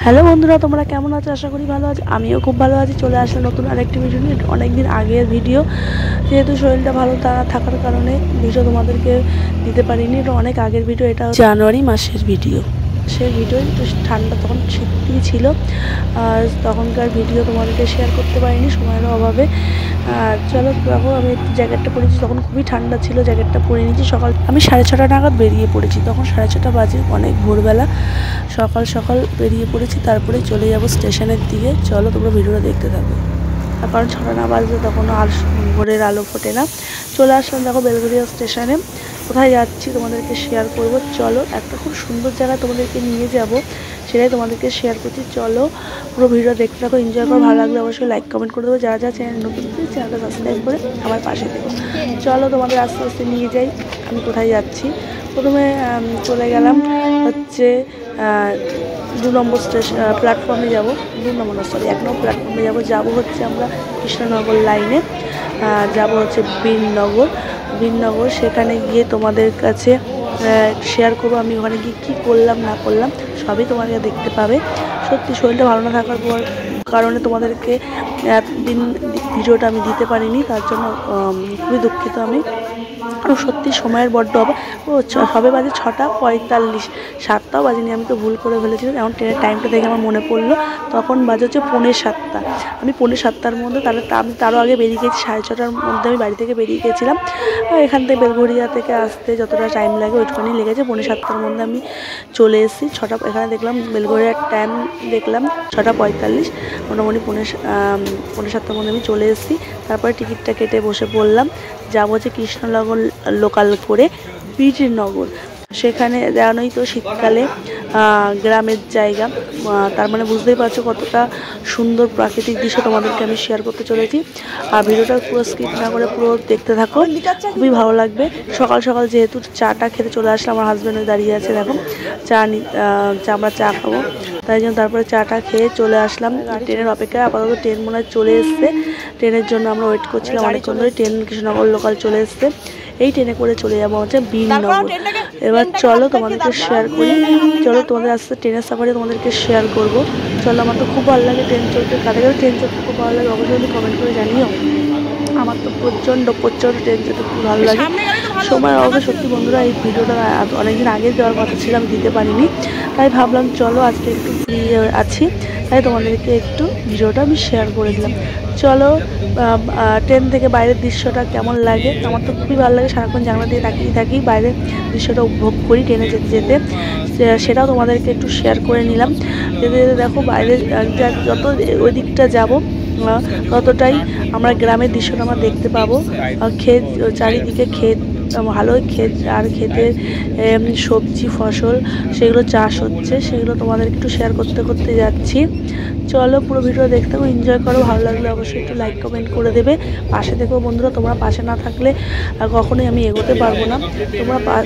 Hello বন্ধুরা, তোমরা কেমন আছো? আশা করি ভালো আছো। আমিও খুব ভালো আছি। চলে আসলে নতুন আরেকটি ভিডিও নিয়ে। অনেকদিন আগের ভিডিও, যেহেতু শরীরটা ভালো থাকার কারণে ভিডিও তোমাদেরকে দিতে পারিনি। এটা অনেক আগের ভিডিও, এটা জানুয়ারি মাসের ভিডিও। সেই ভিডিও একটু ঠান্ডা, তখন শীতই ছিল, আর তখনকার ভিডিও তোমাদেরকে শেয়ার করতে পারিনি সময়ের অভাবে। চলো দেখো, আমি একটু জ্যাকেটটা পরেছি, তখন খুবই ঠান্ডা ছিল, জ্যাকেটটা পরে নিয়েছি। সকাল আমি 6:30 নাগাদ বেরিয়ে পড়েছি, তখন 6:30 বাজে, অনেক ভোরবেলা। সকাল সকাল বেরিয়ে পড়েছি, তারপরে চলে যাব স্টেশনের দিকে। চলো তোমরা ভিডিওটা দেখতে থাকো। কারণ 6টা না বাজলে তখন আর ভোরের আলো ফোটে না। চলে আসলাম দেখো বেলঘরিয়া স্টেশনে। কোথায় যাচ্ছি তোমাদেরকে শেয়ার করব। চলো, একটা খুব সুন্দর জায়গায় তোমাদেরকে নিয়ে যাব, সেটাই তোমাদেরকে শেয়ার করছি। চলো পুরো ভিডিও দেখতে থাকো, এনজয় করো। ভালো লাগলে অবশ্যই লাইক কমেন্ট করে দেবো। যারা যারা চ্যানেল নতুন, চ্যানেলটা সাবস্ক্রাইব করে আমার পাশে দেবো। চলো তোমাদের আস্তে আস্তে নিয়ে যাই আমি কোথায় যাচ্ছি। প্রথমে চলে গেলাম হচ্ছে 2 নম্বর প্ল্যাটফর্মে যাব। 2 নম্বর না, সরি 1 নম্বর প্ল্যাটফর্মে যাব হচ্ছে আমরা কৃষ্ণনগর লাইনে, যাব হচ্ছে বীরনগর। সেখানে গিয়ে তোমাদের কাছে শেয়ার করবো আমি ওখানে গিয়ে কী করলাম না করলাম, সবই তোমাদের দেখতে পাবে। সত্যি শরীরটা ভালো না থাকার কারণে তোমাদেরকে এতদিন ভিডিওটা আমি দিতে পারিনি, তার জন্য খুবই দুঃখিত আমি। সত্যি সময়ের বড্ড অভাব। সবে বাজে 6:45, 7টাও বাজেনি, আমি তো ভুল করে ফেলেছিলাম। এখন ট্রেনের টাইমটা দেখে আমার মনে পড়লো, তখন বাজে হচ্ছে 6:45। আমি 6:45-র মধ্যে, তাহলে আমি তারও আগে বেরিয়ে গেছি। 6:30-টার মধ্যে আমি বাড়ি থেকে বেরিয়ে গেছিলাম। এখান থেকে বেলঘরিয়া থেকে আসতে যতটা টাইম লাগে ওইটুখানি লেগেছে। 6:45-টার মধ্যে আমি চলে এসেছি। এখানে দেখলাম বেলঘরিয়ার টাইম দেখলাম 6:45, মোটামুটি 6:45-টার মধ্যে আমি চলে এসেছি। তারপরে টিকিটটা কেটে বসে পড়লাম। যাবো হচ্ছে কৃষ্ণনগর লোকাল করে বীরনগর। সেখানে জানোই তো শীতকালে গ্রামের জায়গা, তার মানে বুঝতেই পারছো কতটা সুন্দর প্রাকৃতিক দৃশ্য তোমাদেরকে আমি শেয়ার করতে চলেছি। আর ভিডিওটা পুরো স্কিপ না করে পুরো দেখতে থাকো, খুবই ভালো লাগবে। সকাল সকাল যেহেতু চাটা খেতে চলে আসলাম, আমার হাজব্যান্ড দাঁড়িয়ে আছে দেখো, আমরা চা খাবো, তাই জন্য তারপরে চাটা খেয়ে চলে আসলাম ট্রেনের অপেক্ষায়। আপাতত ট্রেন মনে হয় চলে এসছে, ট্রেনের জন্য আমরা ওয়েট করছিলাম অনেকক্ষণ ধরে। ট্রেন কৃষ্ণনগর লোকাল চলে এসছে, এই ট্রেনে করে চলে যাবো হচ্ছে বীরনগর। এবার চলো তোমাদেরকে শেয়ার করি। চলো তোমাদের আসতে ট্রেনের সাফারে তোমাদেরকে শেয়ার করব। চলো, আমার তো খুব ভালো লাগে ট্রেন চলতে, কাদের কাছে ট্রেন চলতে খুব ভালো লাগে অবশ্যই কমেন্ট করে জানিও। আমার তো প্রচণ্ড ট্রেন চলতে খুব ভালো লাগে। সময় অভাবে সত্যি বন্ধুরা এই ভিডিওটা অনেকদিন আগে দেওয়ার কথা ছিল, আমি দিতে পারিনি, তাই ভাবলাম চলো আজকে একটু ফ্রি আছি, তাই তোমাদেরকে একটু ভিডিওটা আমি শেয়ার করে দিলাম। চলো, ট্রেন থেকে বাইরের দৃশ্যটা কেমন লাগে। আমার তো খুবই ভালো লাগে, সারাক্ষণ জানলা দিয়ে তাকিয়ে থাকি, বাইরের দৃশ্যটা উপভোগ করি ট্রেনে যেতে যেতে। সেটাও তোমাদেরকে একটু শেয়ার করে নিলাম। যেতে যেতে দেখো বাইরে যত ওই দিকটা যাবো ততটাই আমরা গ্রামের দৃশ্যটা আমরা দেখতে পাবো। ক্ষেত, চারিদিকে ক্ষেত, ভালোই ক্ষেত, আর ক্ষেতের সবজি ফসল সেগুলো চাষ হচ্ছে, সেগুলো তোমাদের একটু শেয়ার করতে করতে যাচ্ছি। চলো পুরো ভিডিও দেখতে থাকো, এনজয় করো। ভালো লাগলে অবশ্যই একটু লাইক কমেন্ট করে দেবে। পাশে দেখো বন্ধুরা, তোমরা পাশে না থাকলে কখনোই আমি এগোতে পারবো না।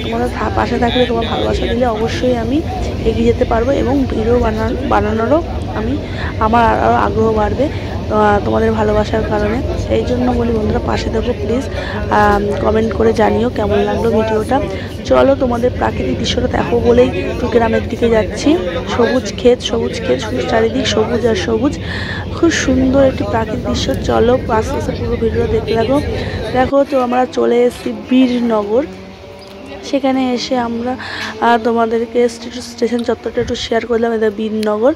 তোমাদের পাশে থাকলে, তোমার ভালোবাসা দিলে অবশ্যই আমি এগিয়ে যেতে পারবো, এবং ভিডিও বানানোরও আমার আরও আগ্রহ বাড়বে তোমাদের ভালোবাসার কারণে। এই জন্য বলি বন্ধুরা, পাশে দেখো প্লিজ, কমেন্ট করে জানিও কেমন লাগলো ভিডিওটা। চলো তোমাদের প্রাকৃতিক দৃশ্যটা দেখো বলেই একটু গ্রামের দিকে যাচ্ছি। সবুজ ক্ষেত, শুধু চারিদিক সবুজ আর সবুজ, খুব সুন্দর একটি প্রাকৃতিক দৃশ্য। চলো আস্তে আস্তে পুরো ভিডিওটা দেখতে থাকো। দেখো তো আমরা চলে এসেছি বীরনগর। সেখানে এসে আমরা তোমাদেরকে স্টেশন চত্বরটা একটু শেয়ার করলাম। এটা বীরনগর।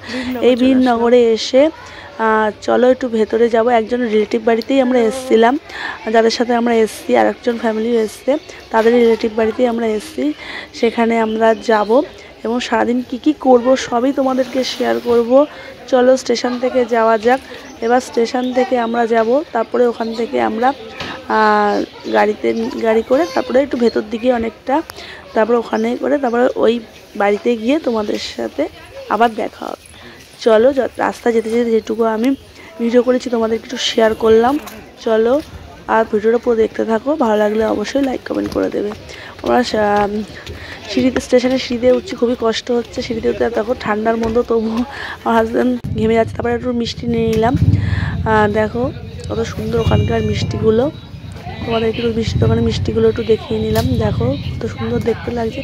এই বীরনগরে এসে চলো একটু ভেতরে যাব। একজন রিলেটিভ বাড়িতেই আমরা এসেছিলাম, যাদের সাথে আমরা এসেছি, আর একজন ফ্যামিলিও এসছে, তাদের রিলেটিভ বাড়িতেই আমরা এসেছি। সেখানে আমরা যাব এবং সারাদিন কি করব সবই তোমাদেরকে শেয়ার করব। চলো স্টেশন থেকে যাওয়া যাক। এবার স্টেশন থেকে আমরা যাব, তারপরে ওখান থেকে আমরা গাড়ি করে তারপরে একটু ভেতর দিকে অনেকটা, তারপরে ওখানে করে তারপরে ওই বাড়িতে গিয়ে তোমাদের সাথে আবার দেখা হবে। চলো রাস্তা যেতে যেতে যেটুকু আমি ভিডিও করেছি তোমাদের একটু শেয়ার করলাম। চলো আর ভিডিওটা পুরো দেখতে থাকো, ভালো লাগলে অবশ্যই লাইক কমেন্ট করে দেবে। আমরা স্টেশনের সিঁড়িতে উঠছি, খুবই কষ্ট হচ্ছে সিঁড়িতে উঠতে। দেখো ঠান্ডার মধ্যে তবু আমার হাজব্যান্ড ঘেমে যাচ্ছে। তারপরে একটু মিষ্টি নিয়ে নিলাম। দেখো কত সুন্দর ওখানকার মিষ্টিগুলো, তোমাদেরকে একটু দোকানে মিষ্টিগুলো একটু দেখিয়ে নিলাম। দেখো কত সুন্দর দেখতে লাগছে।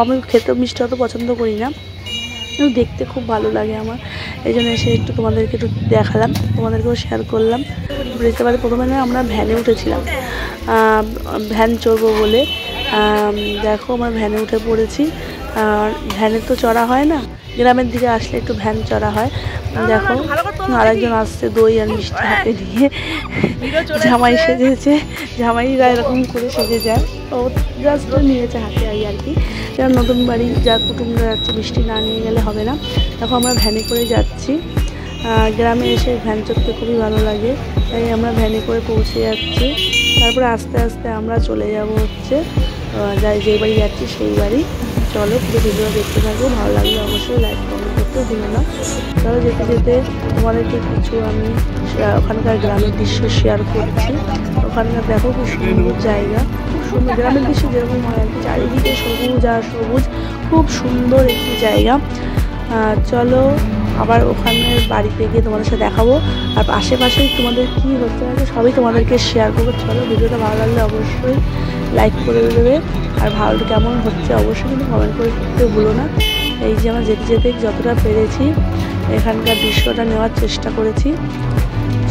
আমি খেতে মিষ্টি অত পছন্দ করি না, কিন্তু দেখতে খুব ভালো লাগে আমার, এই জন্য এসে একটু তোমাদেরকে একটু দেখালাম, তোমাদেরকেও শেয়ার করলাম। বুঝতে পারি প্রথমে আমরা ভ্যানে উঠেছিলাম, ভ্যান চড়বো বলে। দেখো আমরা ভ্যানে উঠে পড়েছি। ভ্যানে তো চড়া হয় না, গ্রামের দিকে আসলে একটু ভ্যান চড়া হয়। দেখো আরেকজন আসছে দই আর মিষ্টি হাতে নিয়ে, জামাই সেজেছে, জামাইরা এরকম করে সেজে যায়, ও জাস্ট নিয়েছে হাতে আর কি। যারা নতুন বাড়ি যা কুটুমরা যাচ্ছে মিষ্টি না নিয়ে গেলে হবে না। দেখো আমরা ভ্যানে করে যাচ্ছি, গ্রামে এসে ভ্যান চড়তে খুবই ভালো লাগে, তাই আমরা ভ্যানে করে পৌঁছে যাচ্ছি। তারপরে আস্তে আস্তে আমরা চলে যাব হচ্ছে যেই বাড়ি যাচ্ছি সেই বাড়ি। চলো পুরো ভিডিও দেখতে থাকবো, ভালো লাগলে অবশ্যই লাইক কমেন্ট করতেও ভুলো না। চলো যেতে যেতে তোমাদেরকে কিছু আমি ওখানকার গ্রামের দৃশ্য শেয়ার করছি। ওখানকার দেখো খুব সুন্দর জায়গা, খুব সুন্দর গ্রামের দৃশ্য যেরকম হয় আর কি, চারিদিকে সবুজ আর সবুজ, খুব সুন্দর একটি জায়গা। চলো আবার ওখানের বাড়িতে গিয়ে তোমাদের সাথে দেখাবো, আর আশেপাশে তোমাদের কী হচ্ছে সবই তোমাদেরকে শেয়ার করবো। চলো ভিডিওটা ভালো লাগলে অবশ্যই লাইক করে দেবে, আর ভালো কেমন হচ্ছে অবশ্যই কিন্তু কমেন্ট করে করতে ভুলো না। এই যে আমরা যেতে যেতে যতটা পেরেছি এখানকার দৃশ্যটা নেওয়ার চেষ্টা করেছি।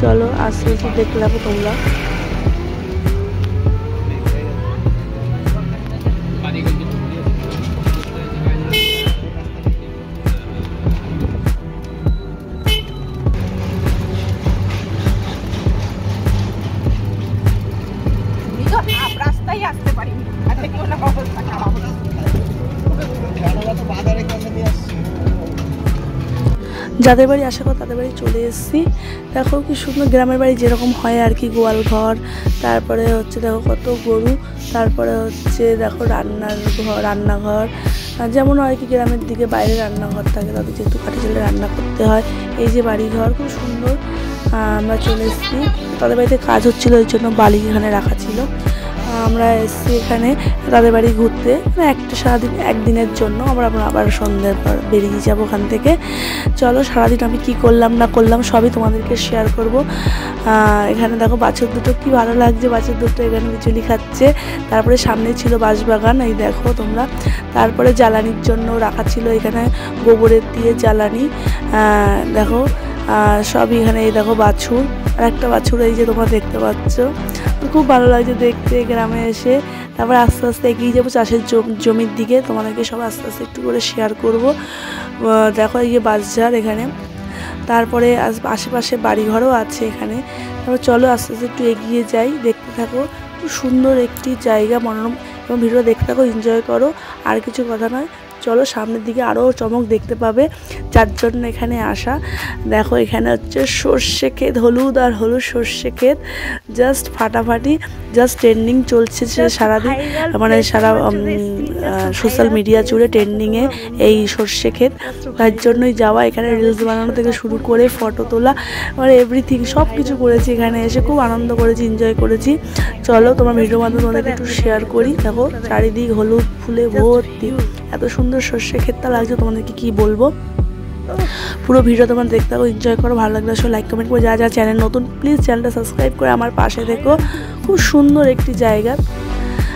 চলো আস্তে আস্তে দেখতে লাগো তোমরা। রাস্তায় আসতে পারিনি, অবস্থা খারাপ। যাদের বাড়ি আশা করি তাদের বাড়ি চলে এসেছি। দেখো কি সুন্দর গ্রামের বাড়ি যেরকম হয় আর কি, গোয়াল ঘর, তারপরে হচ্ছে দেখো কত গরু, তারপরে হচ্ছে দেখো রান্নাঘর যেমন আর কি গ্রামের দিকে বাইরে রান্নাঘর থাকে, তাদের যেহেতু কাঠি ছেলে রান্না করতে হয়। এই যে বাড়িঘর খুব সুন্দর। আমরা চলে এসেছি, তাদের বাড়িতে কাজ হচ্ছিলো ওই জন্য বালি এখানে রাখা ছিল। আমরা এসেছি এখানে তাদের বাড়ি ঘুরতে, একটা সারাদিন একদিনের জন্য। আমরা আবার সন্ধ্যের পর বেরিয়ে যাবো ওখান থেকে। চলো সারাদিন আমি কি করলাম না করলাম সবই তোমাদেরকে শেয়ার করব। এখানে দেখো বাছুর দুটো কি ভালো লাগছে, বাছুর দুটো এখানে বিচুলি খাচ্ছে। তারপরে সামনে ছিল বাঁশবাগান, এই দেখো তোমরা। তারপরে জ্বালানির জন্য রাখা ছিল এখানে গোবরের দিয়ে জ্বালানি, দেখো সবই এখানে। এই দেখো বাছুর, আর একটা বাছুর এই যে তোমরা দেখতে পাচ্ছ, খুব ভালো লাগছে দেখতে গ্রামে এসে। তারপর আস্তে আস্তে এগিয়ে যাবো চাষের জমির দিকে, তোমাদেরকে সব আস্তে আস্তে একটু করে শেয়ার করব। দেখো এই যে বাঁশঝাড় এখানে, তারপরে আশেপাশে বাড়িঘরও আছে এখানে। তারপর চলো আস্তে আস্তে একটু এগিয়ে যাই, দেখতে থাকো। খুব সুন্দর একটি জায়গা, মনোরম, এবং ভিডিও দেখতে থাকো, এনজয় করো। আর কিছু কথা নয়, চলো সামনের দিকে আরও চমক দেখতে পাবে, যার জন্য এখানে আসা। দেখো এখানে হচ্ছে সর্ষে ক্ষেত, হলুদ আর হলুদ সর্ষে ক্ষেত, জাস্ট ফাটাফাটি, জাস্ট ট্রেন্ডিং চলছে সারাদিন, মানে সারা সোশ্যাল মিডিয়া জুড়ে ট্রেন্ডিংয়ে এই সর্ষে ক্ষেত। তার জন্যই যাওয়া, এখানে রিলস বানানো থেকে শুরু করে ফটো তোলা, মানে এভরিথিং সব কিছু করেছি। এখানে এসে খুব আনন্দ করেছি, এনজয় করেছি। চলো তোমার ভিডিওর মাধ্যমে তোমাদেরকে একটু শেয়ার করি। দেখো চারিদিক হলুদ ফুলে ভর্তি, এত সুন্দর সর্ষে ক্ষেতটা লাগছে, তোমাদেরকে কি বলবো। পুরো ভিডিও তোমরা দেখতে থাকো, এনজয় করো। ভালো লাগলে অবশ্যই লাইক কমেন্ট করে, যারা চ্যানেল নতুন প্লিজ চ্যানেলটা সাবস্ক্রাইব করে আমার পাশে থেকো। খুব সুন্দর একটি জায়গা,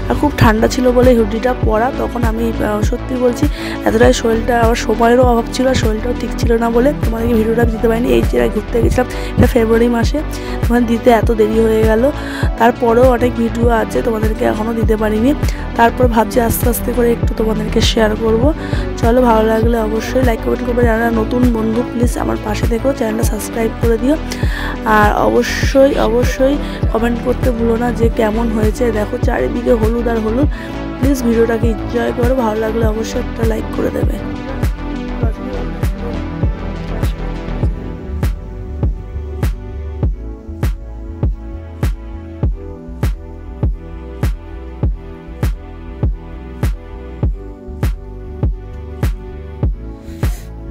আর খুব ঠান্ডা ছিল বলে হুডিটা পরা। তখন আমি সত্যি বলছি এতটাই শরীরটা, আমার সময়েরও অভাব ছিল, আর শরীরটাও ঠিক ছিল না বলে তোমাদেরকে ভিডিওটা দিতে পারিনি। এই জায়গায় ঘুরতে গেছিলাম, এটা ফেব্রুয়ারি মাসে, তোমার দিতে এত দেরি হয়ে গেল। তারপরেও অনেক ভিডিও আছে, তোমাদেরকে এখনও দিতে পারিনি। তারপর ভাবছি আস্তে আস্তে করে একটু তোমাদেরকে শেয়ার করব। চলো ভালো লাগলে অবশ্যই লাইক কমেন্ট করবে, যারা নতুন বন্ধু প্লিজ আমার পাশে থেকো, চ্যানেলটা সাবস্ক্রাইব করে দিও। আর অবশ্যই অবশ্যই কমেন্ট করতে ভুলো না যে কেমন হয়েছে। দেখো চারিদিকে হলুদ আর হলুদ, প্লিজ ভিডিওটাকে এনজয় করো। ভালো লাগলে অবশ্যই একটা লাইক করে দেবে।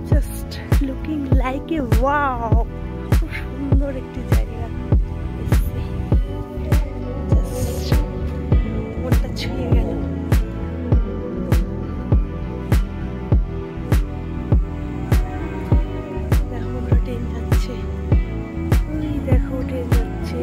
Just looking like a wow, খুব সুন্দর একটি জায়গা, মনটা ছুঁয়ে গেল। দেখো ওরা ট্রেন যাচ্ছে, ওই দেখো ট্রেন যাচ্ছে।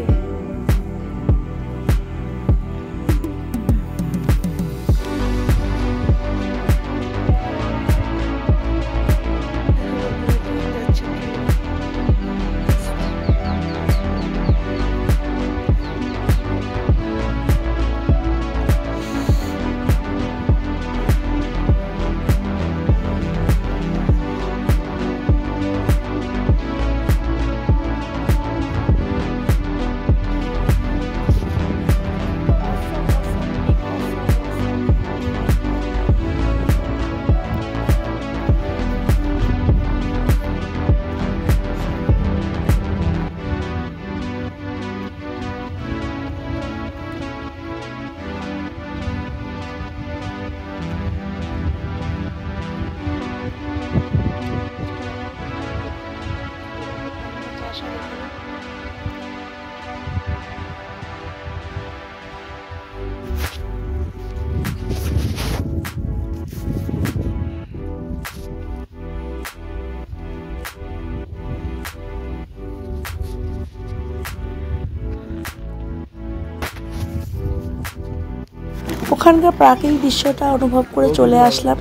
ওখানকার প্রাকৃতিক দৃশ্যটা অনুভব করে চলে আসলাম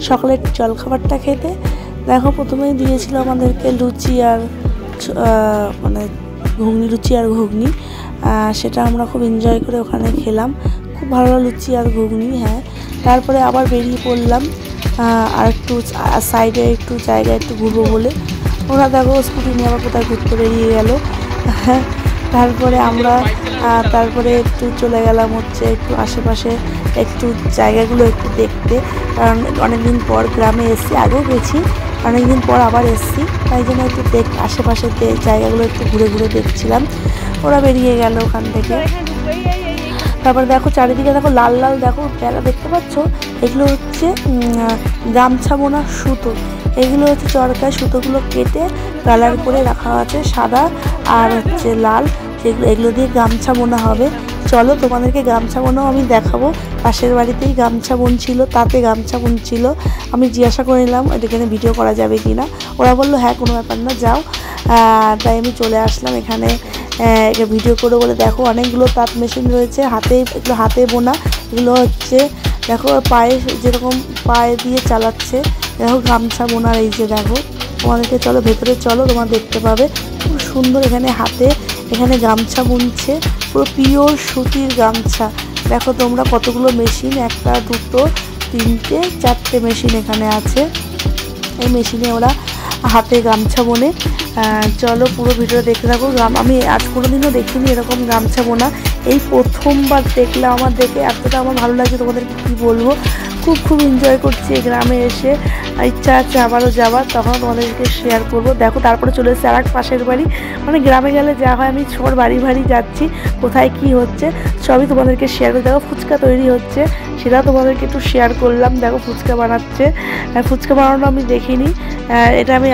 সকালের জলখাবারটা খেতে। দেখো প্রথমেই দিয়েছিল আমাদেরকে লুচি আর মানে ঘুগনি, লুচি আর ঘুগনি। সেটা আমরা খুব এনজয় করে ওখানে খেলাম, খুব ভালো লুচি আর ঘুগনি। হ্যাঁ, তারপরে আবার বেরিয়ে পড়লাম আর একটু সাইডে একটু জায়গায় একটু ঘুরবো বলে। ওরা দেখো স্কুটি নিয়ে আবার কোথায় ঘুরতে বেরিয়ে গেল। তারপরে আমরা তারপরে একটু চলে গেলাম হচ্ছে একটু আশেপাশে একটু জায়গাগুলো একটু দেখতে, কারণ অনেকদিন পর গ্রামে এসেছি, আগেও গেছি, অনেকদিন পর আবার এসেছি, তাই জন্য একটু আশেপাশে জায়গাগুলো একটু ঘুরে ঘুরে দেখছিলাম। ওরা বেরিয়ে গেল ওখান থেকে। তারপরে দেখো চারিদিকে দেখো লাল লাল দেখো বেলা দেখতে পাচ্ছ, এগুলো হচ্ছে গামছা বোনা সুতো। এগুলো হচ্ছে চরকায় সুতোগুলো কেটে কালার করে রাখা আছে, সাদা আর হচ্ছে লাল, এগুলো দিয়ে গামছা বোনা হবে। চলো তোমাদেরকে গামছা বোনাও আমি দেখাবো। পাশের বাড়িতেই গামছা বুনছিল, তাতে গামছা বুনছিল। আমি জিজ্ঞাসা করে নিলাম এখানে ভিডিও করা যাবে কি না। ওরা বললো হ্যাঁ, কোনো ব্যাপার না, যাও। তাই আমি চলে আসলাম এখানে ভিডিও করে। বলে দেখো অনেকগুলো তাঁত মেশিন রয়েছে, এগুলো হাতে বোনা। এগুলো হচ্ছে দেখো পায়ে, যেরকম পায়ে দিয়ে চালাচ্ছে। দেখো গামছা বোনার এই যে দেখো, তোমাদেরকে চলো ভেতরে চলো, তোমরা দেখতে পাবে খুব সুন্দর এখানে গামছা বুনছে, পুরো পিওর সুতির গামছা। দেখো তোমরা কতগুলো মেশিন, একটা দুটো তিনটে চারটে মেশিন এখানে আছে। এই মেশিনে ওরা হাতে গামছা বোনে। চলো পুরো ভিডিও দেখে থাকো। আমি আজ কোনোদিনও দেখিনি এরকম গামছা বোনা, এই প্রথমবার দেখলাম। আমার দেখে এতটা আমার ভালো লাগছে, তোমাদেরকে কী বলবো। খুব এনজয় করছি এই গ্রামে এসে, ইচ্ছা আছে আবারও যাওয়ার, তখন তোমাদেরকে শেয়ার করবো। দেখো তারপরে চলে এসেছে আর এক পাশের বাড়ি। মানে গ্রামে গেলে যা হয়, আমি সবার বাড়ি যাচ্ছি, কোথায় কি হচ্ছে সবই তোমাদেরকে শেয়ার করি। দেখো ফুচকা তৈরি হচ্ছে, সেটাও তোমাদেরকে একটু শেয়ার করলাম। দেখো ফুচকা বানাচ্ছে, ফুচকা বানানো আমি দেখিনি, এটা আমি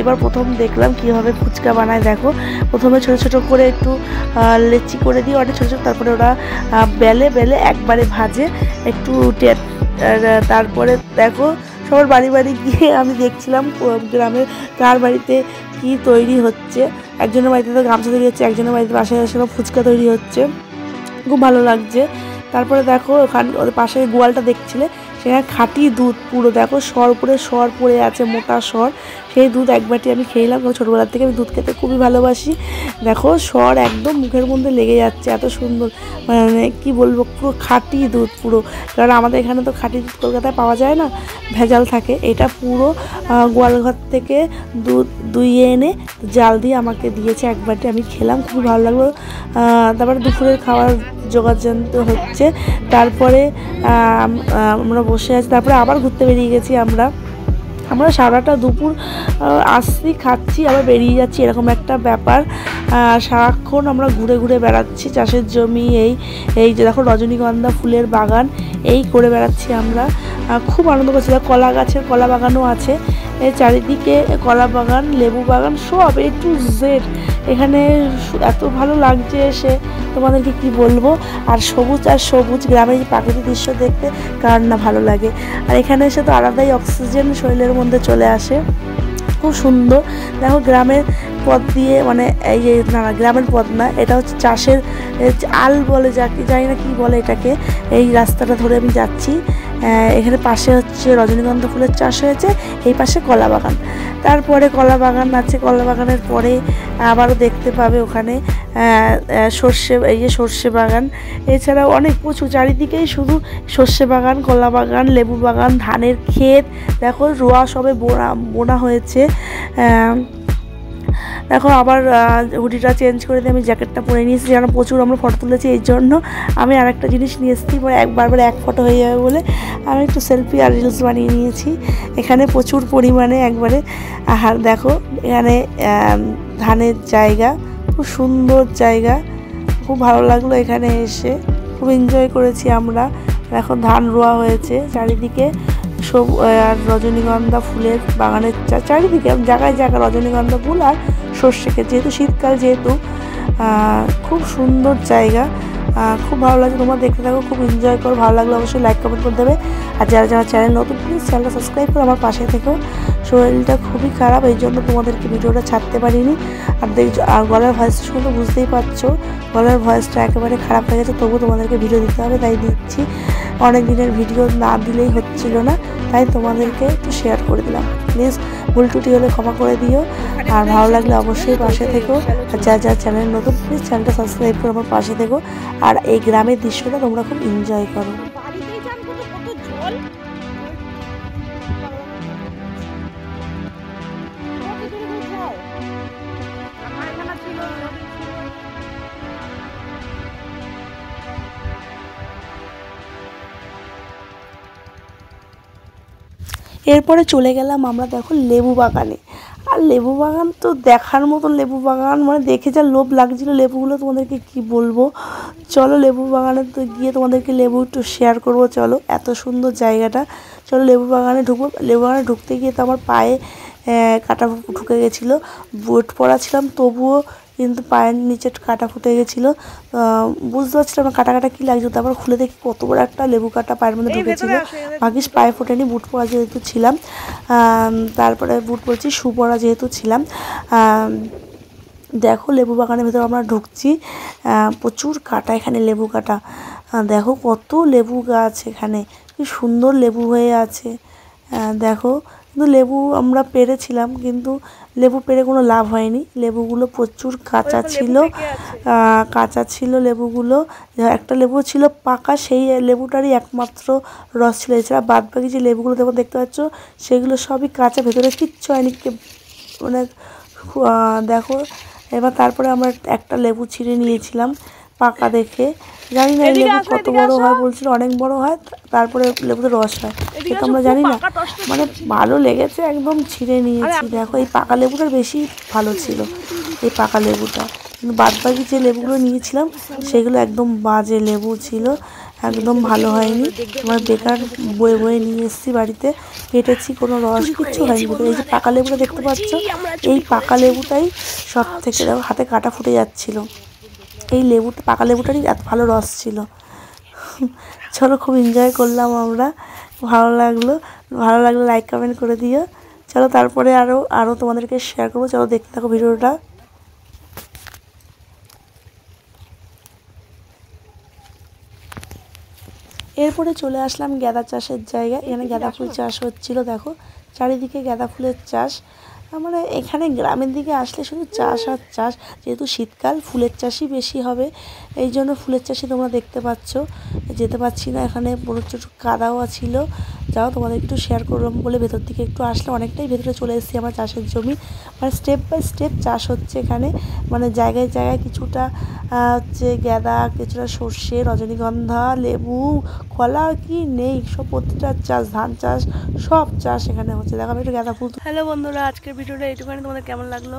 এবার প্রথম দেখলাম কীভাবে ফুচকা বানায়। দেখো প্রথমে ছোটো ছোটো করে একটু লেচি করে দিয়ে অনেক ছোটো ছোটো, তারপরে ওরা বেলে একবারে ভাজে একটু। তারপরে দেখো সবার বাড়ি গিয়ে আমি দেখছিলাম গ্রামের কার বাড়িতে কি তৈরি হচ্ছে। একজনের বাড়িতে তো গামছা তৈরি হচ্ছে, একজনের বাড়িতে পাশে ফুচকা তৈরি হচ্ছে, খুব ভালো লাগছে। তারপরে দেখো ওখানে ওদের পাশে গোয়ালটা দেখছিলে, সেখানে খাঁটি দুধ পুরো দেখো সর পড়ে আছে, মোটা সর। সেই দুধ এক বাটি আমি খেলাম, ছোটোবেলার থেকে আমি দুধ খেতে খুবই ভালোবাসি। দেখো সর একদম মুখের মধ্যে লেগে যাচ্ছে, এত সুন্দর, মানে কি বলবো, পুরো খাঁটি দুধ পুরো। কারণ আমাদের এখানে তো খাঁটি দুধ কলকাতায় পাওয়া যায় না, ভেজাল থাকে। এটা পুরো গোয়ালঘর থেকে দুধ দুইয়ে এনে জাল দিয়ে আমাকে দিয়েছে এক বাটি, আমি খেলাম, খুবই ভালো লাগলো। তারপরে দুপুরের খাওয়ার যোগাযন্ত্র হচ্ছে। তারপরে আমরা বসে আছি, তারপরে আবার ঘুরতে বেরিয়ে গেছি আমরা সারাটা দুপুর আসছি, খাচ্ছি, আবার বেরিয়ে যাচ্ছি, এরকম একটা ব্যাপার। সারাক্ষণ আমরা ঘুরে ঘুরে বেড়াচ্ছি, চাষের জমি, এই যে দেখো রজনীগন্ধা ফুলের বাগান, এই করে বেড়াচ্ছি আমরা। খুব আনন্দ করছি। কলা বাগানও আছে, এর চারিদিকে কলা বাগান, লেবু বাগান, সব A to Z। এখানে এত ভালো লাগছে এসে, তোমাদেরকে কি বলবো। আর সবুজ গ্রামের প্রাকৃতিক দৃশ্য দেখতে কার না ভালো লাগে। আর এখানে এসে তো আলাদাই অক্সিজেন শরীরের মধ্যে চলে আসে, খুব সুন্দর। দেখো গ্রামের পথ দিয়ে, মানে এই যে গ্রামের পথ না, এটা হচ্ছে চাষের আল বলে, জানি না কি বলে এটাকে। এই রাস্তাটা ধরে আমি যাচ্ছি, এখানে পাশে হচ্ছে রজনীগন্ধা ফুলের চাষ হয়েছে, এই পাশে কলা বাগান। তারপরে কলা বাগান আছে, কলা বাগানের পরে আবারও দেখতে পাবে ওখানে সর্ষে বাগান। এছাড়াও অনেক প্রচুর চারিদিকেই শুধু সর্ষে বাগান, কলা বাগান, লেবু বাগান, ধানের ক্ষেত। দেখো রোয়া সবে বোনা হয়েছে। দেখো আবার হুডিটা চেঞ্জ করে দিয়ে আমি জ্যাকেটটা পরে নিয়েছি, যেন প্রচুর আমরা ফটো তুলেছি। এই জন্য আমি আরেকটা জিনিস নিয়ে এসেছি, বারবার এক ফটো হয়ে যাবে বলে আমি একটু সেলফি আর রিলস বানিয়ে নিয়েছি এখানে প্রচুর পরিমাণে একবারে। আর দেখো এখানে ধানের জায়গা, খুব সুন্দর জায়গা, খুব ভালো লাগলো এখানে এসে, খুব এনজয় করেছি আমরা। এখন ধান রোয়া হয়েছে চারিদিকে, সব আর রজনীগন্ধা ফুলের বাগানের চারিদিকে জায়গায় রজনীগন্ধা ফুল আর সর্ষে ক্ষেত, যেহেতু শীতকাল, খুব সুন্দর জায়গা, খুব ভালো লাগে। তোমরা দেখতে থাকো, খুব এনজয় করো। ভালো লাগলে অবশ্যই লাইক কমেন্ট করে দেবে। আর যারা চ্যানেল নতুন, প্লিজ চ্যানেলটা সাবস্ক্রাইব করে আমার পাশে থেকেও। শরীরটা খুবই খারাপ, এই জন্য তোমাদেরকে ভিডিওটা ছাড়তে পারিনি। আর গলার ভয়েসটা শুনে তো বুঝতেই পারছো, গলার ভয়েসটা একেবারে খারাপ হয়ে গেছে, তবুও তোমাদেরকে ভিডিও দিতে হবে, তাই দিচ্ছি। অনেক দিনের ভিডিও না দিলেই হচ্ছিল না, তাই তোমাদেরকে একটু শেয়ার করে দিলাম। প্লিজ ভুল ত্রুটি হলে ক্ষমা করে দিও, আর ভালো লাগলে অবশ্যই পাশে থেকো। আর যা চ্যানেল নতুন প্লিজ চ্যানেলটা সাবস্ক্রাইব করে আমার পাশে থেকো, আর এই গ্রামের দৃশ্যটা তোমরা খুব এনজয় করো। বাড়িতেই চান করতে কত জল, কত দূরে করে যাও। আমার এখানে ছিল, নদী ছিল। এরপরে চলে গেলাম আমরা দেখো লেবু বাগানে। আর লেবু বাগান তো দেখার মতন লেবু বাগান, মানে দেখে যা লোভ লাগছিল লেবুগুলো তোমাদেরকে কি বলবো। চলো লেবু বাগানে তো গিয়ে তোমাদেরকে লেবু একটু শেয়ার করবো। চলো, এত সুন্দর জায়গাটা। চলো লেবু বাগানে ঢুকবো। লেবু বাগানে ঢুকতে গিয়ে তো আমার পায়ে কাটা ঢুকে গেছিলো। বুট পরা ছিলাম তবুও কিন্তু পায়ের নিচে কাটা ফুটে গেছিলো। বুঝতে পারছিলাম না কাটা কী লাগছে। তারপর খুলে দেখি কত বড় একটা লেবু কাটা পায়ের মধ্যে ঢুকেছিলো। ভাগ্যিস পায়ে ফোটেনি, বুট পরা যেহেতু ছিলাম। তারপরে বুট পরছি, শু পরা যেহেতু ছিলাম। দেখো লেবু বাগানের ভেতর আমরা ঢুকছি। প্রচুর কাটা এখানে, লেবু কাটা। দেখো কত লেবু গাছ এখানে, কি সুন্দর লেবু হয়ে আছে। দেখো, কিন্তু লেবু আমরা পেরেছিলাম, কিন্তু লেবু পেরে কোনো লাভ হয়নি। লেবুগুলো প্রচুর কাঁচা ছিল, কাঁচা ছিল লেবুগুলো। একটা লেবু ছিল পাকা, সেই লেবুটারই একমাত্র রস ছিল। এছাড়া বাদ বাকি যে লেবুগুলো দেখতে পাচ্ছ সেগুলো সবই কাঁচা, ভেতরে কিচ্ছু হয়নি। মানে দেখো, এবার তারপরে আমরা একটা লেবু ছিঁড়ে নিয়েছিলাম পাকা দেখে। জানি না এই লেবু কত বড় হয়, বলছিল অনেক বড় হয়, তারপরে লেবুতে রস হয়, সেটা আমরা জানি না। মানে ভালো লেগেছে, একদম ছিঁড়ে নিয়েছি। দেখো এই পাকা লেবুটার বেশি ভালো ছিল, এই পাকা লেবুটা। কিন্তু বাদ বাকি যে লেবুগুলো নিয়েছিলাম সেগুলো একদম বাজে লেবু ছিল, একদম ভালো হয়নি। আমার বেকার বয়ে বয়ে নিয়ে এসেছি বাড়িতে, কেটেছি, কোনো রস কিচ্ছু হয়নি। এই যে পাকা লেবুটা দেখতে পাচ্ছ, এই পাকা লেবুটাই সব থেকে, দেখো হাতে কাটা ফুটে যাচ্ছিল। এই লেবুটা, পাকা লেবুটারই এত ভালো রস ছিল। চলো, খুব এনজয় করলাম আমরা, ভালো লাগলো লাইক কমেন্ট করে দিও। চলো তারপরে আরও তোমাদেরকে শেয়ার করবো। চলো দেখতে থাকো ভিডিওটা। এরপরে চলে আসলাম গাঁদা চাষের জায়গায়। এখানে গাঁদা ফুল চাষ হচ্ছিল। দেখো চারিদিকে গাঁদা ফুলের চাষ। মানে এখানে গ্রামের দিকে আসলে শুধু চাষ আর চাষ, যেহেতু শীতকাল ফুলের চাষই বেশি হবে, এই জন্য ফুলের চাষই তোমরা দেখতে পাচ্ছ। যেতে পারছি না, এখানে প্রচুর কাদাও ছিল। যাও তোমাদের একটু শেয়ার করলাম বলে ভেতর দিকে একটু আসলে, অনেকটাই ভেতরে চলে এসেছি আমার চাষের জমি। মানে স্টেপ বাই স্টেপ চাষ হচ্ছে এখানে, মানে জায়গায় জায়গায় কিছুটা হচ্ছে গাঁদা, কিছুটা সর্ষে, রজনীগন্ধা, লেবু, কলা, কি নেই সব, প্রতিটা চাষ, ধান চাষ, সব চাষ এখানে হচ্ছে। দেখো আমি একটু গাঁদা ফুল। হ্যালো বন্ধুরা, আজকের ভিডিওটা এইটুখানি। তোমাদের কেমন লাগলো?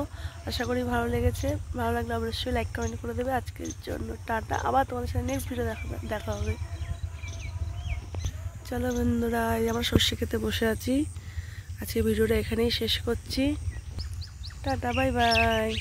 আশা করি ভালো লেগেছে। ভালো লাগলে অবশ্যই লাইক কমেন্ট করে দেবে। আজকের জন্য টাটা, আবার তোমাদের সাথে নেক্সট ভিডিও দেখা হবে। চলো বন্ধুরা, এই আমরা সর্ষে খেতে বসে আছি। আজকে ভিডিওটা এখানেই শেষ করছি। Tata, bye bye.